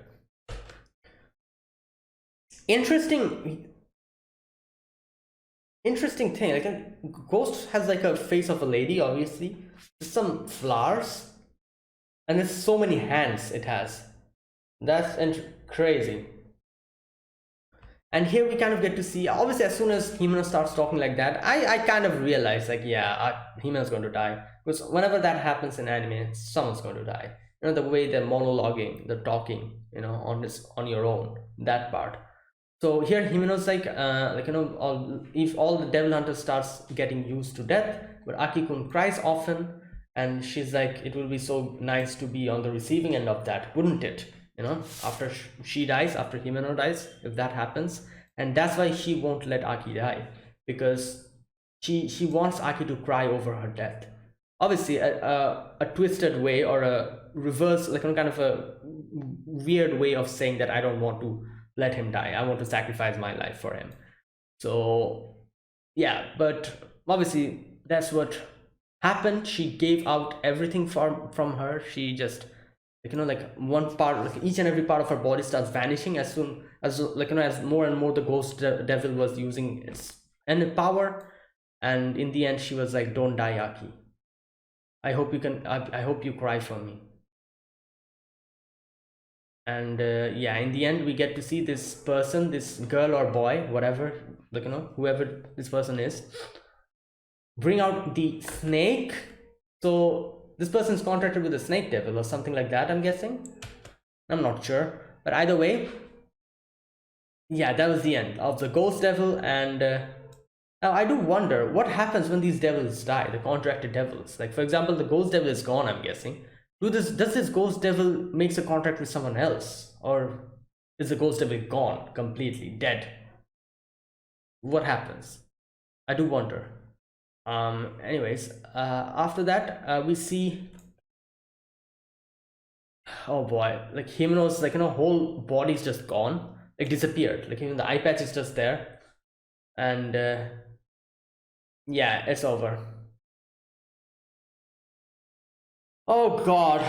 Interesting thing, Ghost has like a face of a lady, obviously. There's some flowers, and there's so many hands it has. That's crazy. And here we kind of get to see, obviously, as soon as Himeno starts talking like that, I kind of realize, like, yeah, Himeno's going to die. Because whenever that happens in anime, someone's going to die. The way they're monologuing, the talking, on your own, that part. So here Himeno's like, if all the devil hunters starts getting used to death, but Aki-kun cries often, and she's like, it will be so nice to be on the receiving end of that, wouldn't it? After she dies, after Himeno dies, if that happens. And that's why she won't let Aki die, because she wants Aki to cry over her death. Obviously, a twisted way, or a reverse, kind of a weird way of saying that I don't want to let him die. I want to sacrifice my life for him. So yeah, but obviously that's what happened. She gave out everything from her. She just one part, each and every part of her body starts vanishing as soon as as more and more the ghost devil was using its power. And in the end she was like, don't die, Aki. I hope you cry for me. And yeah, in the end we get to see this person, this girl or boy, whatever, whoever this person is, bring out the snake. So this person's contracted with the snake devil or something like that, I'm guessing. I'm not sure, but either way, yeah, that was the end of the ghost devil. And now I do wonder what happens when these devils die, the contracted devils. Like, for example, the ghost devil is gone, I'm guessing. Does this ghost devil makes a contract with someone else, or is the ghost devil gone, completely dead? What happens? I do wonder. Anyways, after that, we see, oh boy, like Himeno's whole body's just gone, disappeared. Even the eye patch is just there, and yeah, it's over. Oh god,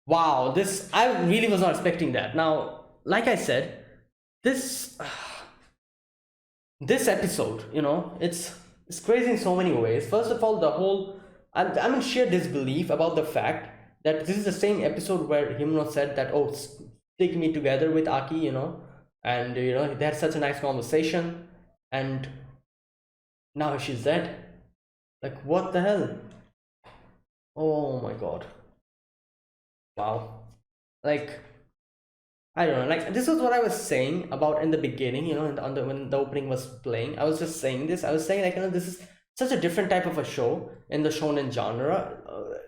wow, this, I really was not expecting that. Now, like I said, this episode, it's crazy in so many ways. First of all, the whole I'm in sheer disbelief about the fact that this is the same episode where Himno said that, oh, stick me together with Aki, and they had such a nice conversation, and now she's dead. Like, what the hell? Oh my god. Wow. Like, I don't know. Like, this is what I was saying about in the beginning, when the opening was playing. I was just saying this. I was saying, like, this is such a different type of a show in the shonen genre,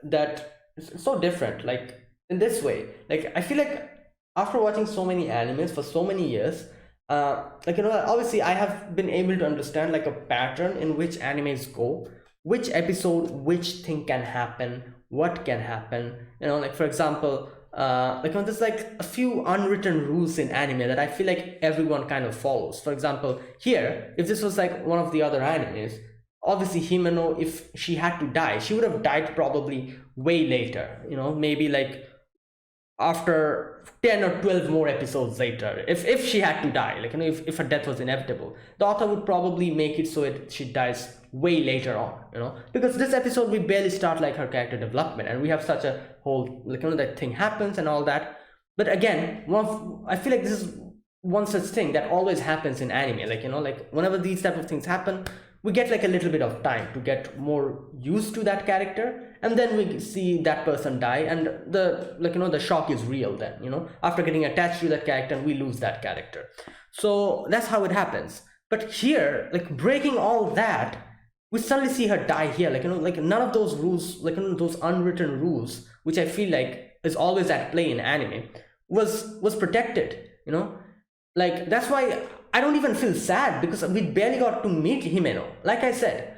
that it's so different. Like, in this way, like, I feel like after watching so many animes for so many years, like, obviously I have been able to understand like a pattern in which animes go, which episode, which thing can happen, what can happen. Like, for example, like, there's like a few unwritten rules in anime that I feel like everyone kind of follows. For example, here, if this was like one of the other animes, obviously Himeno, if she had to die, she would have died probably way later, maybe like after 10 or 12 more episodes later, if she had to die, like, if her death was inevitable, the author would probably make it so she dies way later on, because this episode we barely start like her character development, and we have such a whole, like, that thing happens and all that. But again, I feel like this is one such thing that always happens in anime, like, like whenever these type of things happen, we get like a little bit of time to get more used to that character, and then we see that person die, and the shock is real then, after getting attached to that character, and we lose that character. So that's how it happens. But here, like, breaking all that, we suddenly see her die here, like, like none of those rules, like, those unwritten rules, which I feel like is always at play in anime, was protected. Like, that's why I don't even feel sad, because we barely got to meet Himeno. Like I said,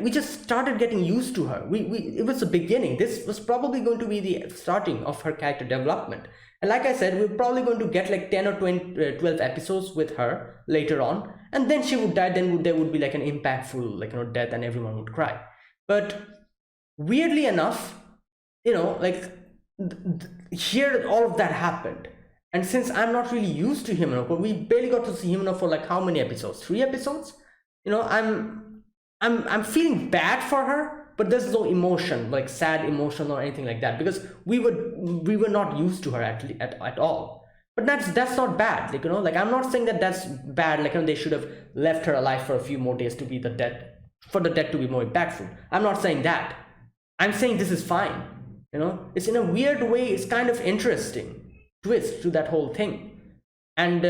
we just started getting used to her. It was the beginning. This was probably going to be the starting of her character development. And like I said, we're probably going to get like 10 or 20, 12 episodes with her later on, and then she would die. Then there would be like an impactful, like, death, and everyone would cry. But weirdly enough, like, here all of that happened. And since I'm not really used to Himeno, but we barely got to see Himeno for like how many episodes? 3 episodes? I'm feeling bad for her, but there's no emotion, like sad emotion or anything like that, because we were not used to her at all. But that's not bad, like, like, I'm not saying that that's bad, like, they should have left her alive for a few more days to be the death, for the death to be more impactful. I'm not saying that. I'm saying this is fine. It's in a weird way, it's kind of interesting twist to that whole thing. And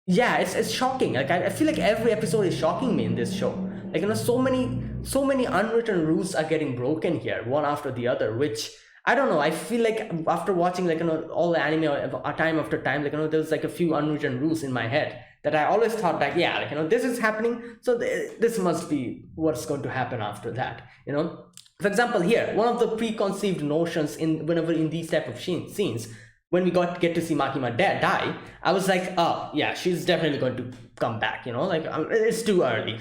yeah, it's shocking. Like, I feel like every episode is shocking me in this show. Like, so many unwritten rules are getting broken here, one after the other, which I don't know, I feel like after watching, like, all the anime time after time, like, there's like a few unwritten rules in my head that I always thought, like, yeah, like, this is happening, so this must be what's going to happen after that. For example, here, one of the preconceived notions whenever in these type of scenes, when we get to see Makima die, I was like, oh yeah, she's definitely going to come back, like, it's too early.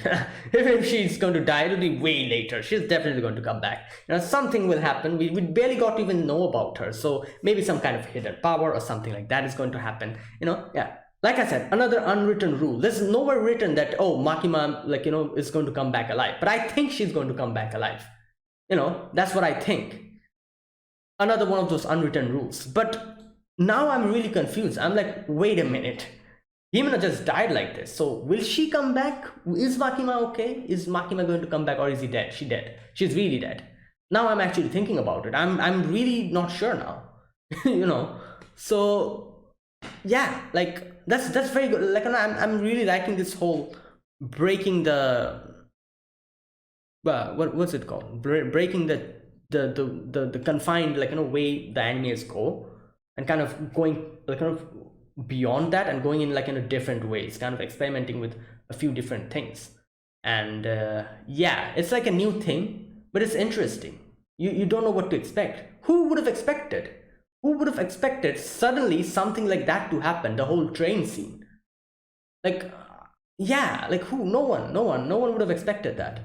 If she's going to die, it'll be way later. She's definitely going to come back. Something will happen. We barely got to even know about her, so maybe some kind of hidden power or something like that is going to happen. Yeah. Like I said, another unwritten rule. There's nowhere written that, oh, Makima, like, is going to come back alive. But I think she's going to come back alive. That's what I think. Another one of those unwritten rules. But now I'm really confused. I'm like, wait a minute. Himeno just died like this. So will she come back? Is Makima okay? Is Makima going to come back, or is he dead? She's dead. She's really dead. Now I'm actually thinking about it. I'm really not sure now. So yeah, like, that's very good. Like, I'm really liking this whole breaking the what's it called? Breaking the confined, like, way the animes go, and kind of going, like, kind of beyond that, and going in, like, in a different ways, kind of experimenting with a few different things. And yeah, it's like a new thing, but it's interesting. You don't know what to expect. Who would have expected suddenly something like that to happen? The whole train scene, like, yeah, like, who? No one would have expected that.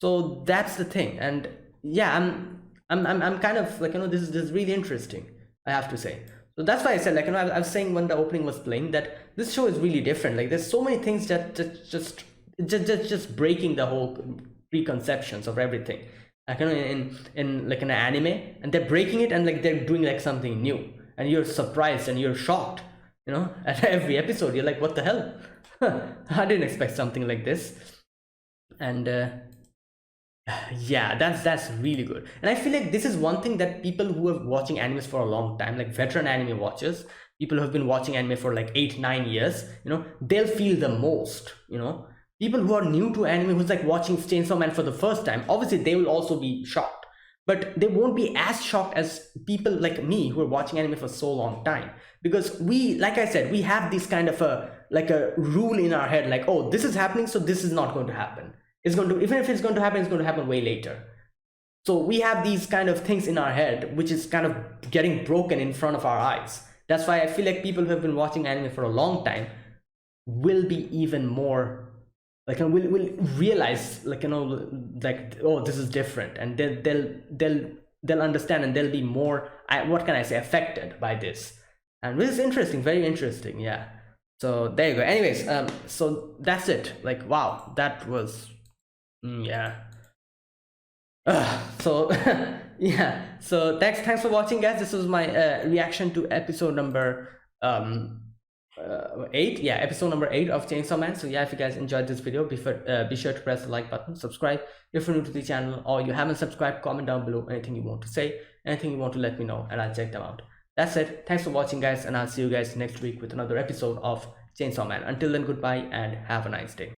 So that's the thing. And yeah, I'm kind of like, this is really interesting, I have to say. So that's why I said, like, I was saying when the opening was playing, that this show is really different. Like, there's so many things that just breaking the whole preconceptions of everything. like, you know, in like an anime, and they're breaking it and like they're doing like something new, and you're surprised and you're shocked, you know, at every episode. You're like, what the hell? I didn't expect something like this. And yeah, that's really good. And I feel like this is one thing that people who are watching animes for a long time, like veteran anime watchers, people who have been watching anime for like 8 9 years, you know, they'll feel the most, you know. People who are new to anime, who's like watching Chainsaw Man for the first time, obviously they will also be shocked, but they won't be as shocked as people like me who are watching anime for so long time, because we, like I said, we have this kind of a like a rule in our head, like, oh, this is happening, so this is not going to happen. It's going to, even if it's going to happen, it's going to happen way later. So we have these kind of things in our head which is kind of getting broken in front of our eyes. That's why I feel like people who have been watching anime for a long time will be even more like, will realize, like, you know, like, oh, this is different, and they'll understand, and they'll be more, what can I say, affected by this. And this is interesting, very interesting. Yeah, so there you go. Anyways, so that's it. Like, wow, that was yeah. So yeah, so thanks for watching, guys. This was my reaction to episode number 8. Yeah, episode number 8 of Chainsaw Man. So yeah, if you guys enjoyed this video, be sure to press the like button, subscribe if you're new to the channel, or you haven't subscribed. Comment down below anything you want to say, anything you want to let me know, and I'll check them out. That's it. Thanks for watching, guys, and I'll see you guys next week with another episode of Chainsaw Man. Until then, goodbye and have a nice day.